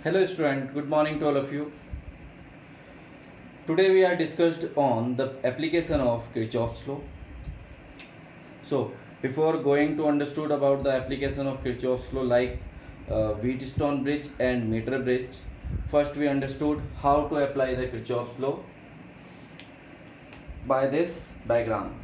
Hello student, good morning to all of you. Today we are discussed on the application of Kirchhoff's law. So before going to understood about the application of Kirchhoff's law like Wheatstone bridge and meter bridge, first we understood how to apply the Kirchhoff's law by this diagram.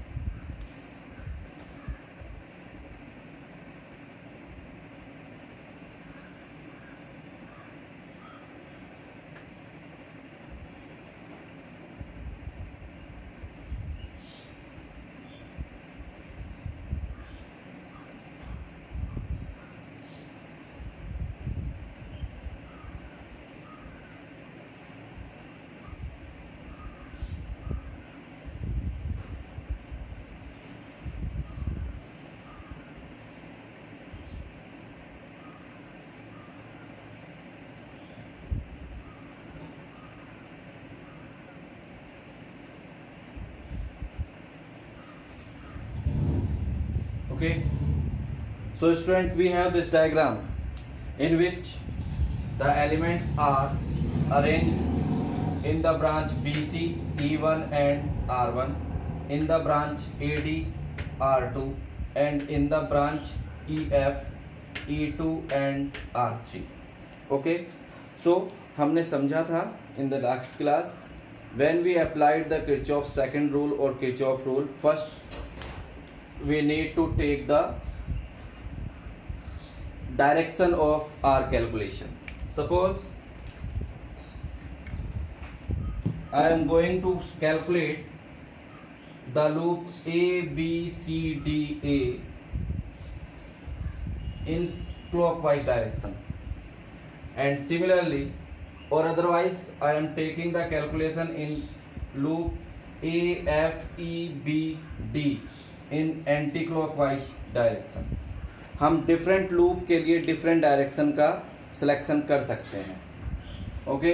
Okay, so student, we have this diagram in which the elements are arranged in the branch BC, E1 and R1, in the branch AD, R2, and in the branch EF, E2 and R3. Okay, so हमने समझा था in the last class when we applied the Kirchhoff's second rule or Kirchhoff rule. First we need to take the direction of our calculation. Suppose I am going to calculate the loop A B C D A in clockwise direction, and similarly or otherwise I am taking the calculation in loop A F E B D in anti clockwise direction. हम different loop के लिए different direction का selection कर सकते हैं. Okay,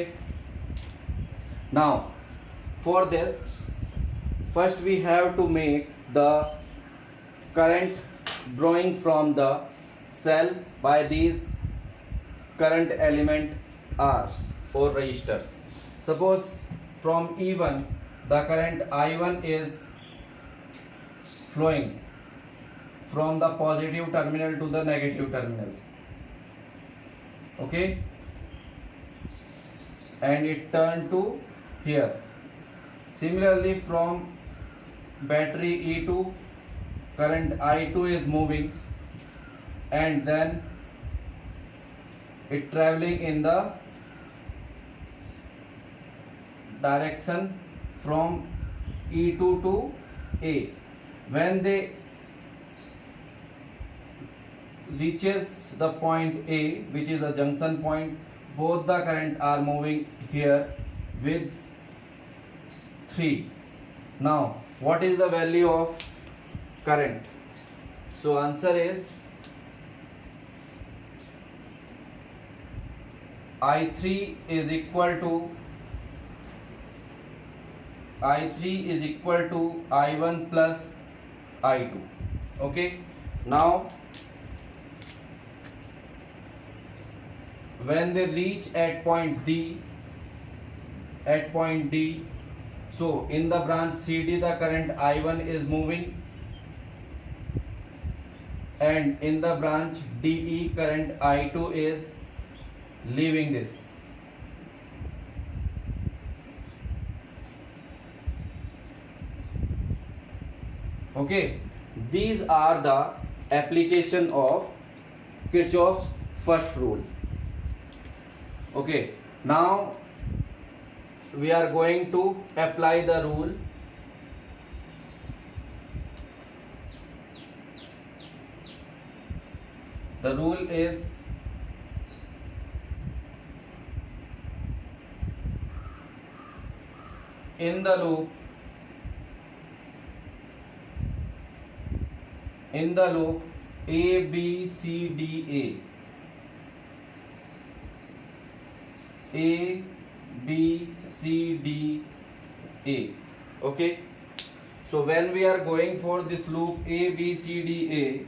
now for this first we have to make the current drawing from the cell by these current element R और registers. Suppose from E1 the current I1 is flowing from the positive terminal to the negative terminal. Okay, and it turned to here. Similarly from battery E2 current I2 is moving and then it traveling in the direction from E2 to A. When they reaches the point A, which is a junction point, both the current are moving here with 3. Now what is the value of current? So answer is I3 is equal to I1 plus I2. Okay, now when they reach at point D, so in the branch CD the current I1 is moving and in the branch DE current I2 is leaving this. Okay, these are the application of Kirchhoff's first rule. Okay, now we are going to apply the rule. The rule is in the loop A B C D A B C D A. Okay, so when we are going for this loop A B C D A,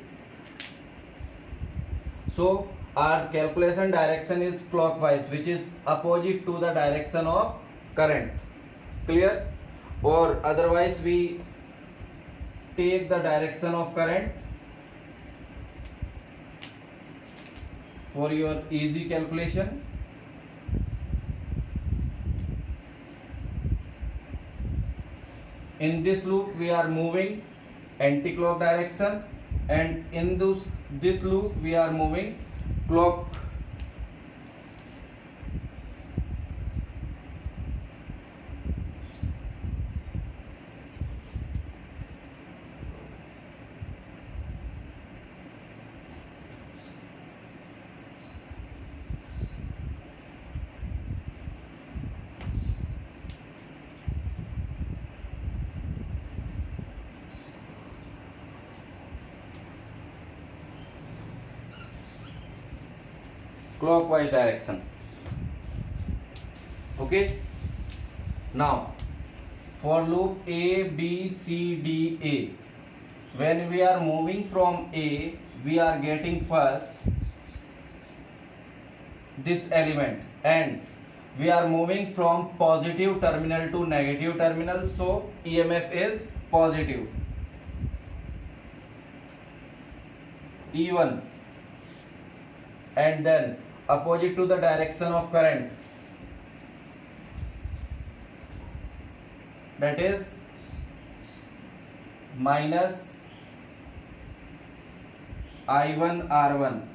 so our calculation direction is clockwise, which is opposite to the direction of current. Clear? Or otherwise we take the direction of current for your easy calculation. In this loop we are moving anti-clock direction, and in this loop we are moving clock. Clockwise direction. Okay, now for loop A B C D A, when we are moving from A, we are getting first this element, and we are moving from positive terminal to negative terminal, so EMF is positive, E1, and then opposite to the direction of current, that is minus I1 R1.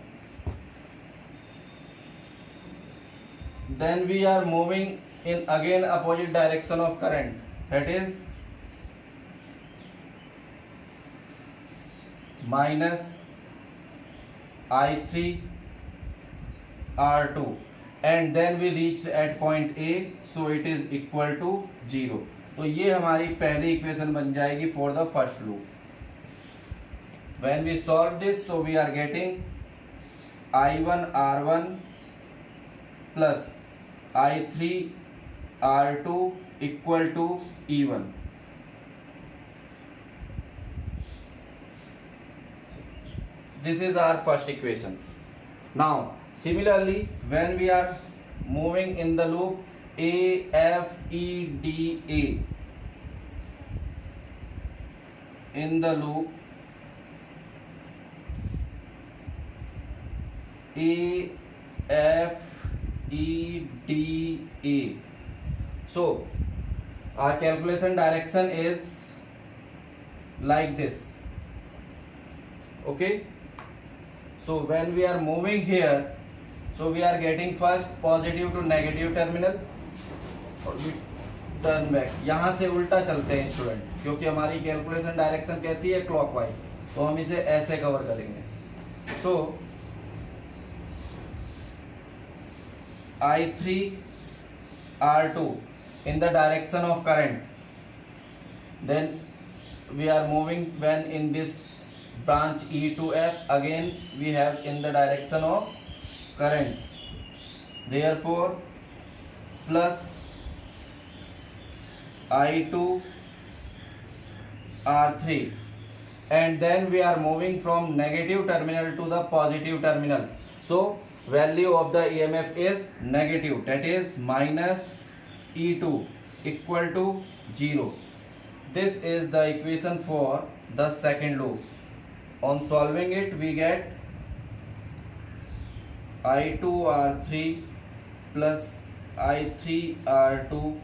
Then we are moving in again opposite direction of current, that is minus I3 R2, and then we reached at point A, so it is equal to 0. तो ये हमारी पहली equation बन जाएगी for the first loop. When we solve this, so we are getting I1 R1 plus I3 R2 equal to E1. This is our first equation. Now similarly, when we are moving in the loop A F E D A, in the loop A F E D A, so our calculation direction is like this. Okay, so when we are moving here, so we are getting first positive to negative terminal, और we turn back. यहाँ से उल्टा चलते हैं student, क्योंकि हमारी calculation direction कैसी है, क्लॉकवाइज, तो हम इसे ऐसे कवर करेंगे. सो I3 R2 in the direction of current, then we are moving when in this branch E to F, again we have in the direction of current, therefore plus I2 R3, and then we are moving from negative terminal to the positive terminal, so value of the EMF is negative, that is minus E2 equal to 0. This is the equation for the second loop. On solving it, we get I2 R3 plus I3 R2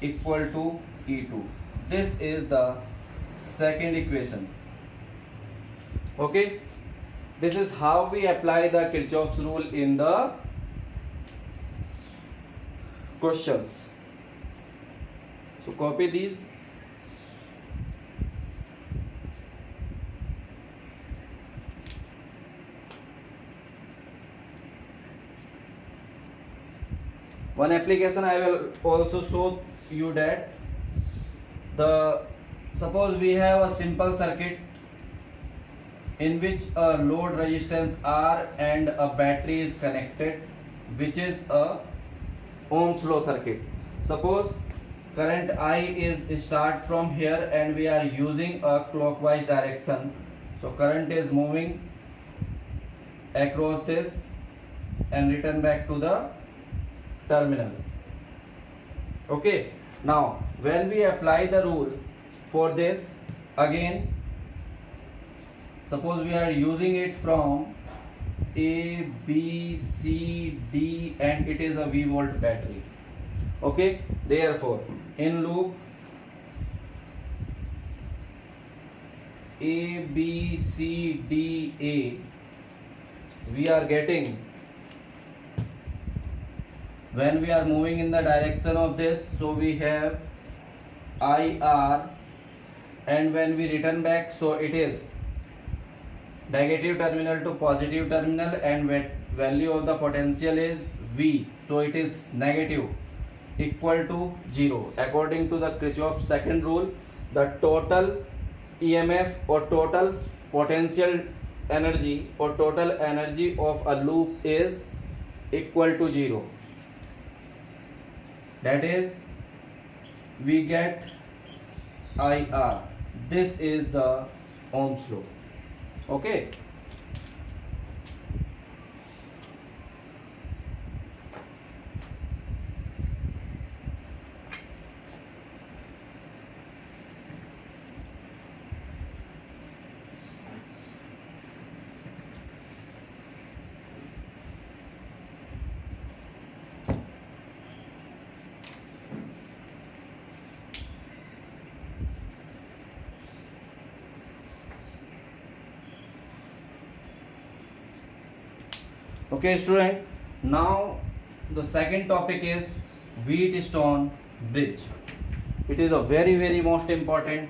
equal to E2. This is the second equation. Okay, this is how we apply the Kirchhoff's rule in the questions. So copy these. One application I will also show you that suppose we have a simple circuit in which a load resistance R and a battery is connected, which is a Ohm's law circuit. Suppose current I is start from here and we are using a clockwise direction, so current is moving across this and return back to the terminal. Okay, now when we apply the rule for this, again suppose we are using it from A, B, C, D and it is a V volt battery. Okay, therefore in loop A, B, C, D, A, we are getting, when we are moving in the direction of this, so we have IR, and when we return back, so it is negative terminal to positive terminal, and value of the potential is V, so it is negative, equal to 0. According to the Kirchhoff's second rule, the total EMF or total potential energy or total energy of a loop is equal to 0. That is, we get IR. This is the Ohm's law. Okay. Okay student, now the second topic is Wheatstone bridge. It is a very most important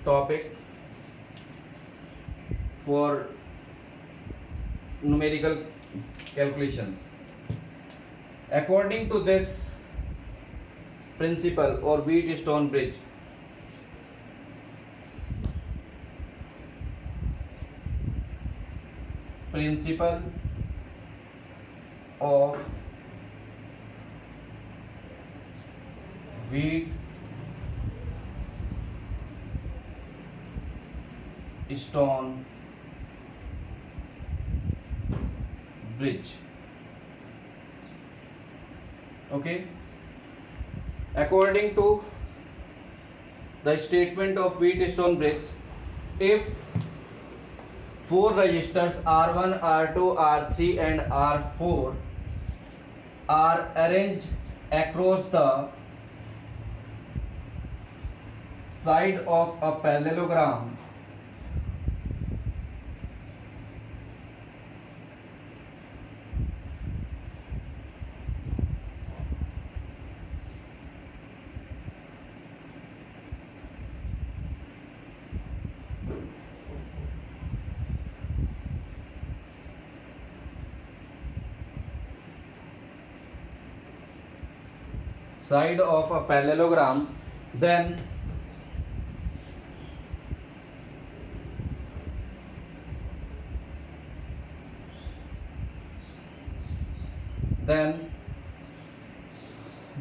topic for numerical calculations. According to this principle or Wheatstone bridge, principle of Wheatstone bridge. Okay, according to the statement of Wheatstone bridge, if 4 resistors R1, R2, R3 and R4 are arranged across the side of a parallelogram, then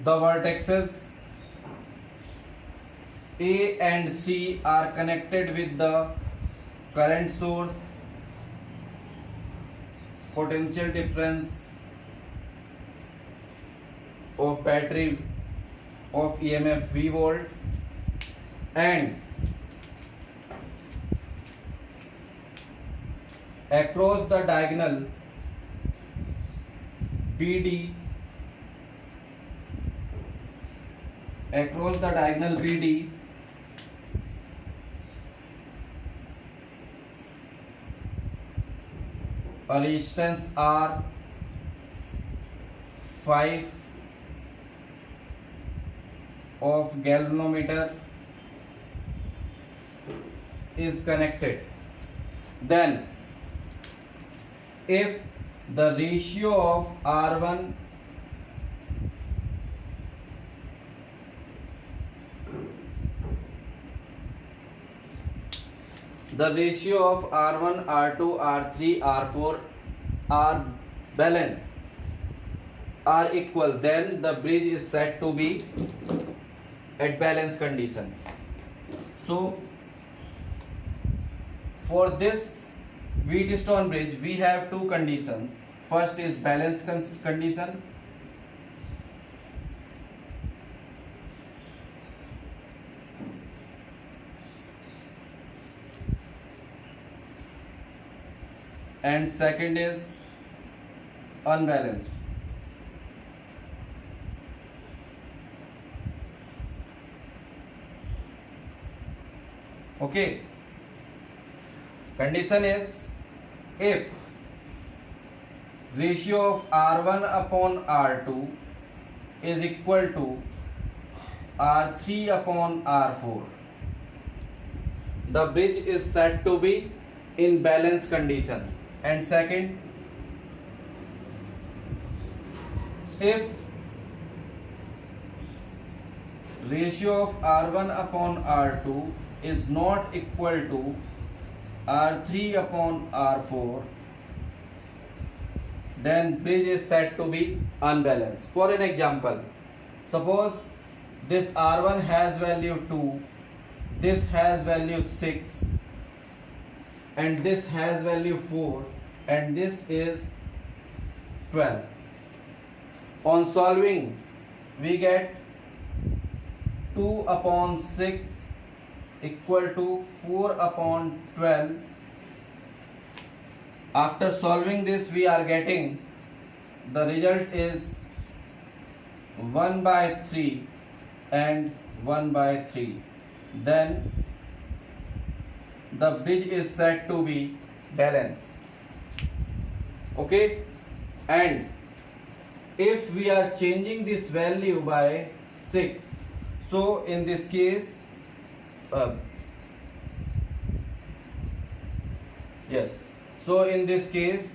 the vertices A and C are connected with the current source, potential difference of battery of EMF V volt, and across the diagonal BD, a resistance R 5 of galvanometer is connected. Then if the ratio of R1 R2, R3, R4 are balanced, are equal, then the bridge is said to be at balance condition. So for this Wheatstone bridge, we have two conditions. First is balance condition. And second is unbalanced. Okay. Condition is if ratio of R1 upon R2 is equal to R3 upon R4, the bridge is said to be in balance condition. And second, if ratio of R1 upon R2 is not equal to R3 upon R4, then bridge is said to be unbalanced. For an example, suppose this R1 has value 2, this has value 6, and this has value 4, and this is 12. On solving, we get 2 upon 6 equal to 4 upon 12. After solving this, we are getting the result is 1 by 3 and 1 by 3. Then the bridge is said to be balanced. Okay, and if we are changing this value by 6, so in this case yes, so in this case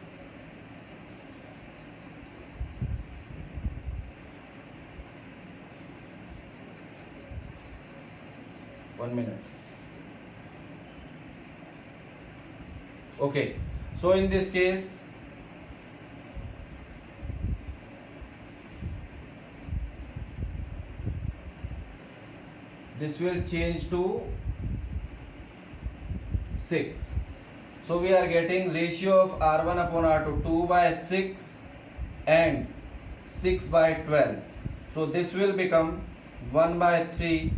one minute. Okay, so in this case this will change to 6. So we are getting ratio of R1 upon R2 2 by 6 and 6 by 12. So this will become 1 by 3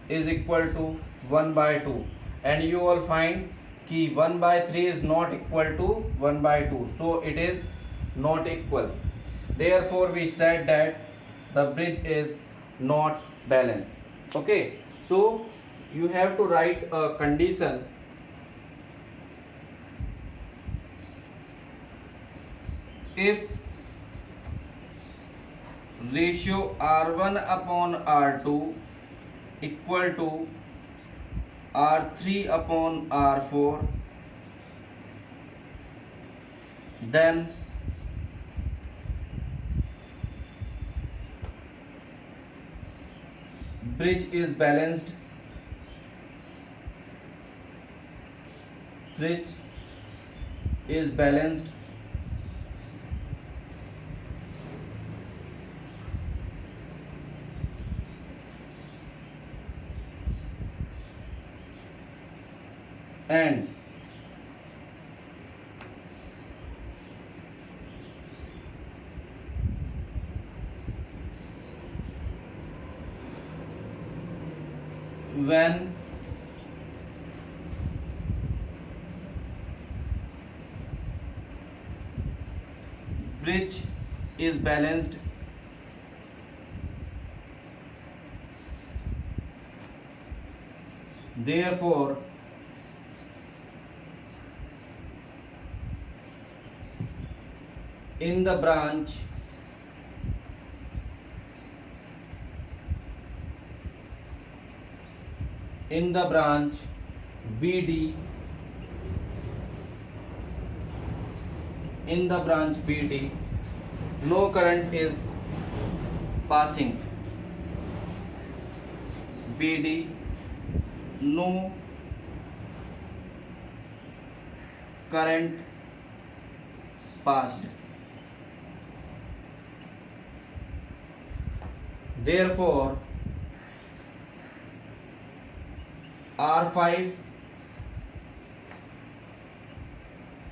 is equal to 1 by 2, and you will find कि 1 by 3 is not equal to 1 by 2, so it is not equal. Therefore we said that the bridge is not balanced. Okay, so you have to write a condition. If ratio R1 upon R2 equal to R3 upon R4, then bridge is balanced. Bridge is balanced. And when bridge is balanced, therefore in the branch BD, no current is passing. BD, no current passed. Therefore R5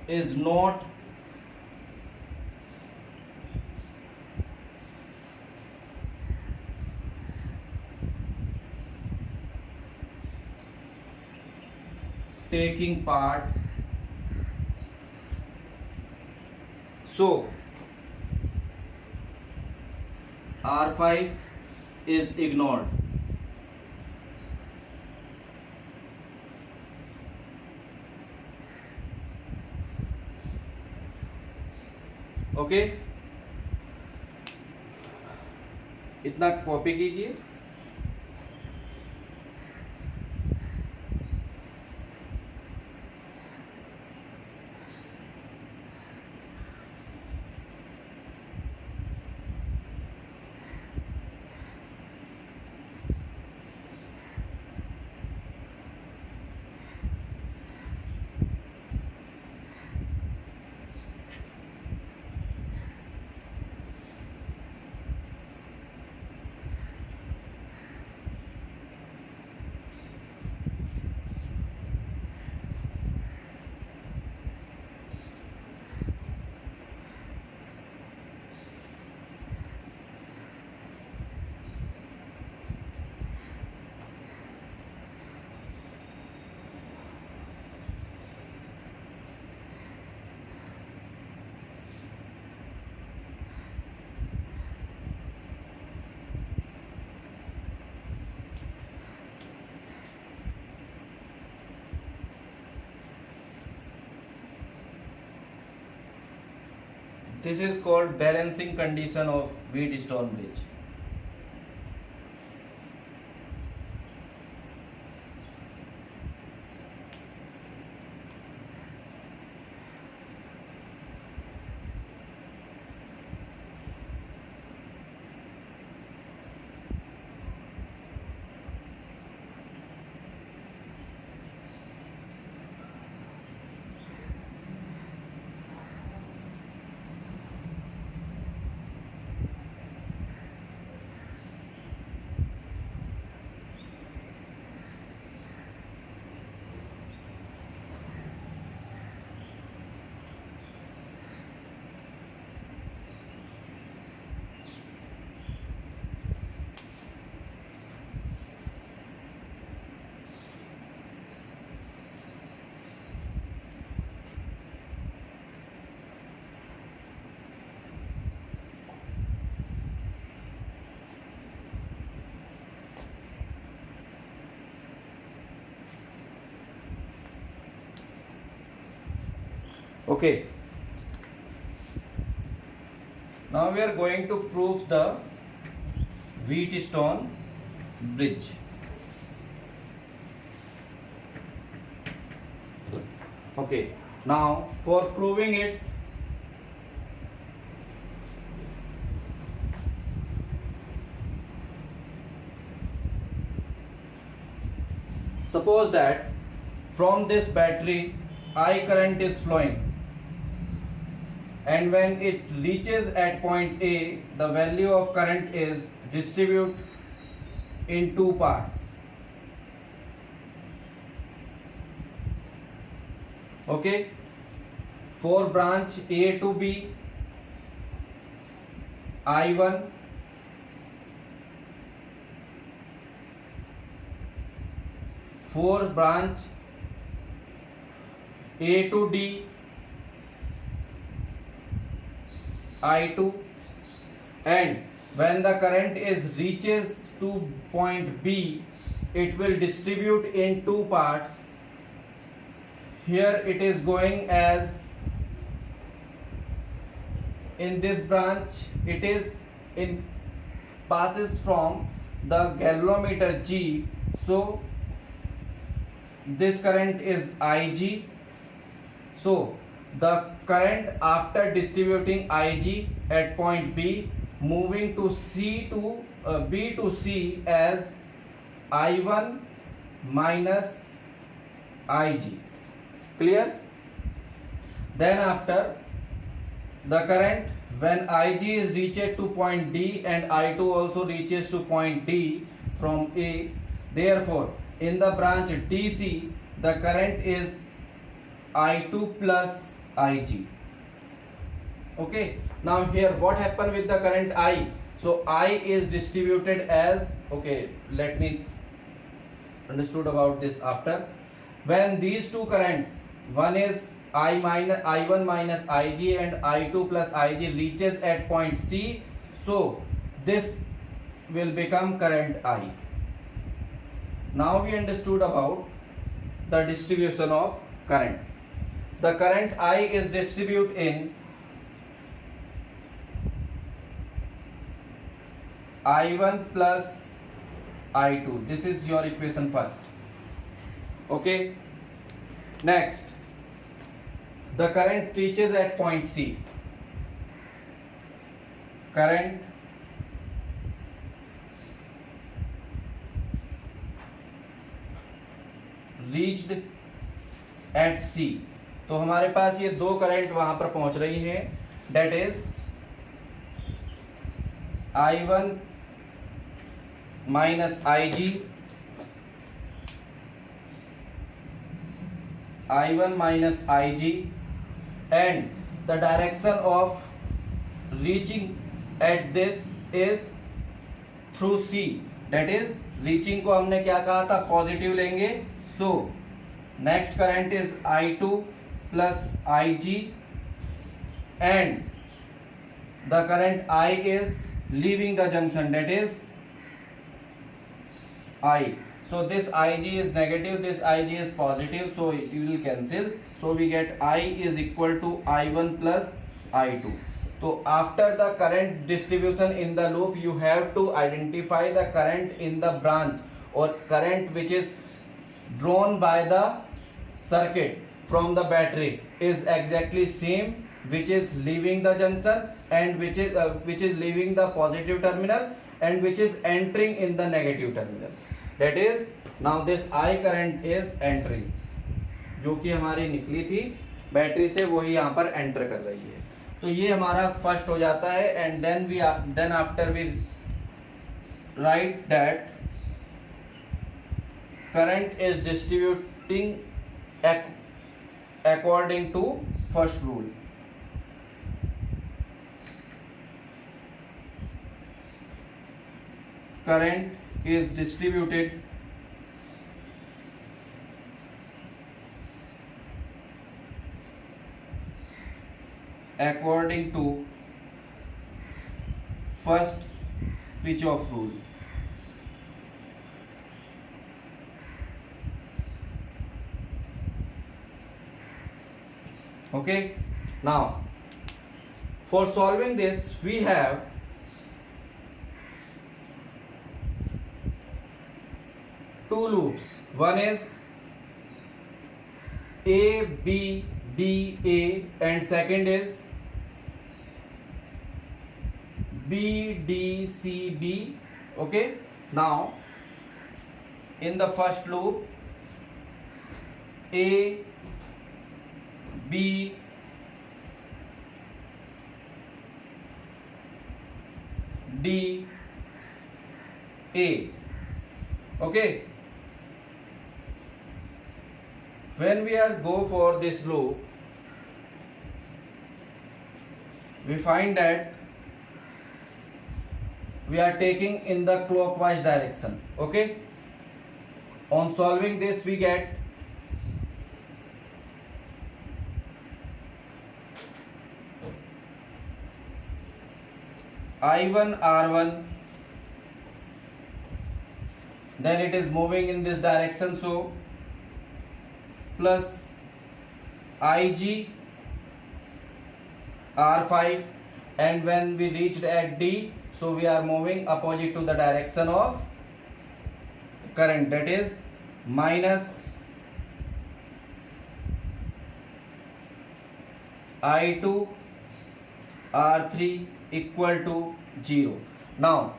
is not taking part, so R5 is ignored. Okay, इतना copy कीजिए. This is called balancing condition of Wheatstone bridge. Okay, now we are going to prove the Wheatstone bridge. Okay, now for proving it, suppose that from this battery I current is flowing, and when it reaches at point A, the value of current is distributed in two parts. Okay, for branch A to B, I1, for branch A to D, I2, and when the current is reaches to point B, it will distribute in two parts. Here it is going as, in this branch it is in passes from the galvanometer G, so this current is Ig. So the current after distributing Ig at point B, moving to B to C as I1 minus Ig. Clear? Then after, the current when Ig is reached to point D and I2 also reaches to point D from A, therefore in the branch DC the current is I2 plus Ig. Okay, now here what happened with the current I? So I is distributed as, okay, let me understood about this after. When these two currents, one is I1 minus Ig and I2 plus Ig reaches at point C, so this will become current I. Now we understood about the distribution of current. The current I is distributed in I1 plus I2. This is your equation first. Okay. Next, the current reaches at point C. Current reached at C. तो हमारे पास ये दो current वहां पर पहुंच रही हैं, that is I1 minus Ig, I1 minus Ig, and the direction of reaching at this is through C. That is, reaching को हमने क्या कहा था, पॉजिटिव लेंगे. So next current is I2 plus Ig, and the current I is leaving the junction, that is I. So this Ig is negative, this Ig is positive, so it will cancel. So we get I is equal to I1 plus I2. So after the current distribution in the loop, you have to identify the current in the branch or current which is drawn by the circuit from the battery is exactly same, which is leaving the junction and which is leaving the positive terminal and which is entering in the negative terminal. That is, now this I current is entering, जो कि हमारी निकली थी battery से, वही यहाँ पर enter कर रही है. तो ये हमारा फर्स्ट हो जाता है. And then after we write that current is distributing according to first rule. Current is distributed according to first Kirchhoff rule. Okay, now for solving this we have two loops. One is A B D A and second is B D C B. Okay, now in the first loop A B D A. Okay, when we are go for this loop, we find that we are taking in the clockwise direction. Okay, on solving this we get I1 R1, then it is moving in this direction, so plus Ig R5, and when we reached at D, so we are moving opposite to the direction of current, that is minus I2 R3 equal to 0. Now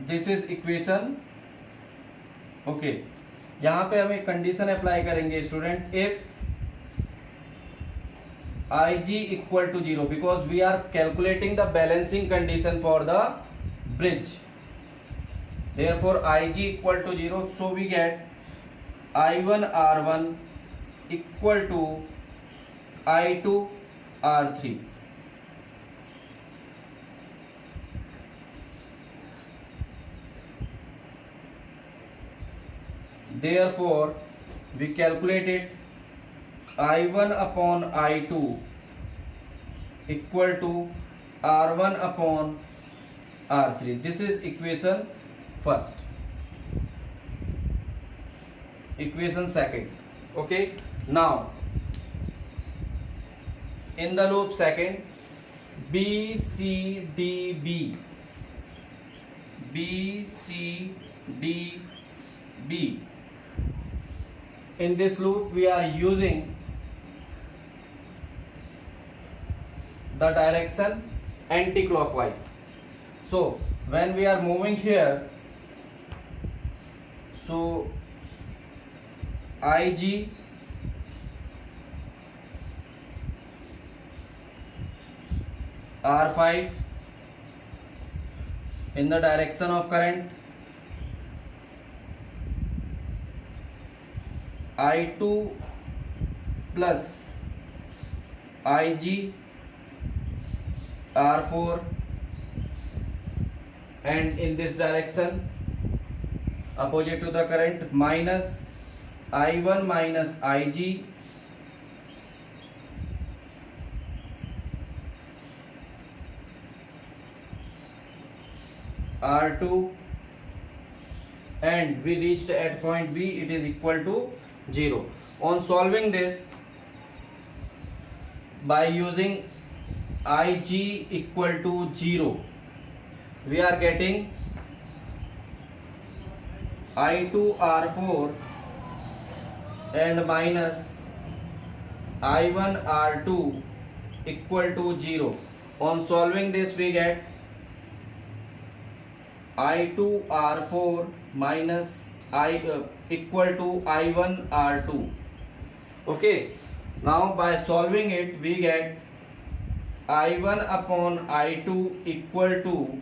this is equation. Okay, यहाँ पे हम एक condition apply करेंगे student, if Ig equal to 0, because we are calculating the balancing condition for the bridge. Therefore Ig equal to 0. So we get I1 R1 equal to I2 R3. Therefore we calculated I1 upon I2 equal to R1 upon R3. This is equation first. Equation second. Okay. Now in the loop second, B C D B, B C D B. In this loop we are using the direction anti-clockwise. So when we are moving here, so Ig R5 in the direction of current, I2 plus Ig R4, and in this direction opposite to the current, minus I1 minus Ig R2, and we reached at point B, it is equal to 0. On solving this by using Ig equal to 0, we are getting I2 R4 and minus I1 R2 equal to 0. On solving this we get I2 R4 minus equal to I1 R2. Okay. Now by solving it we get I1 upon I2 equal to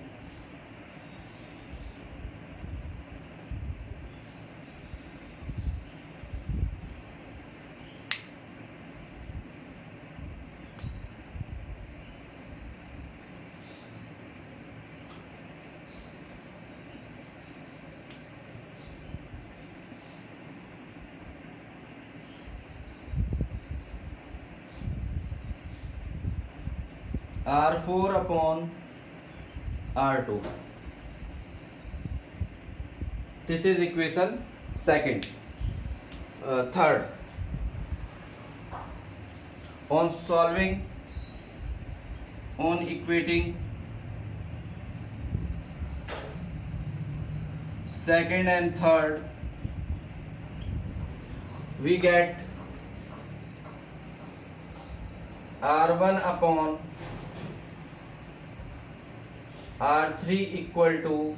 R4 upon R2. This is equation second. Third, on solving, on equating second and third, we get R1 upon R3 equal to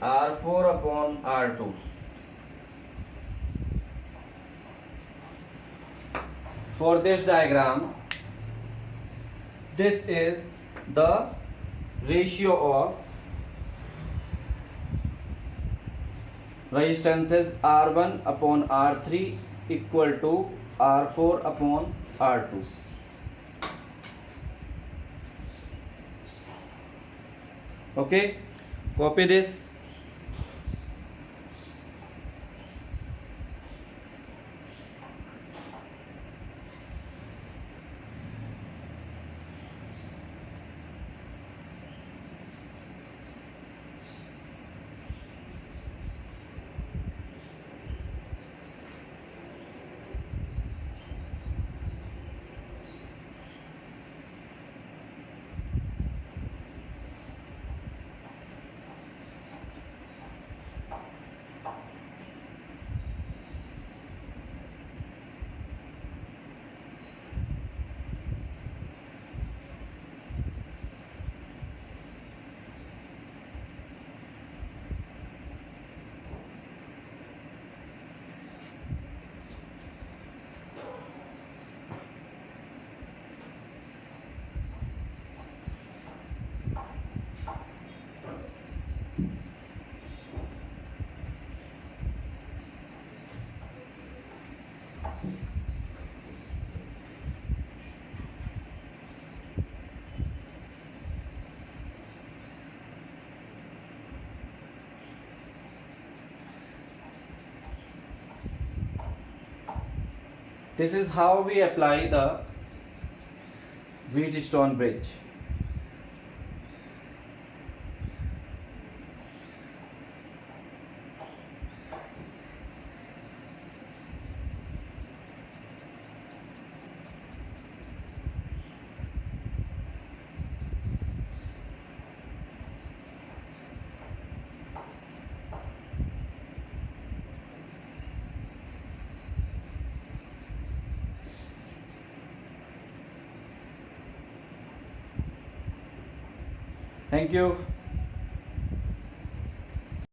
R4 upon R2. For this diagram, this is the ratio of resistances R1 upon R3 equal to R4 upon R2. Okay, copy this. This is how we apply the Wheatstone bridge. Thank you.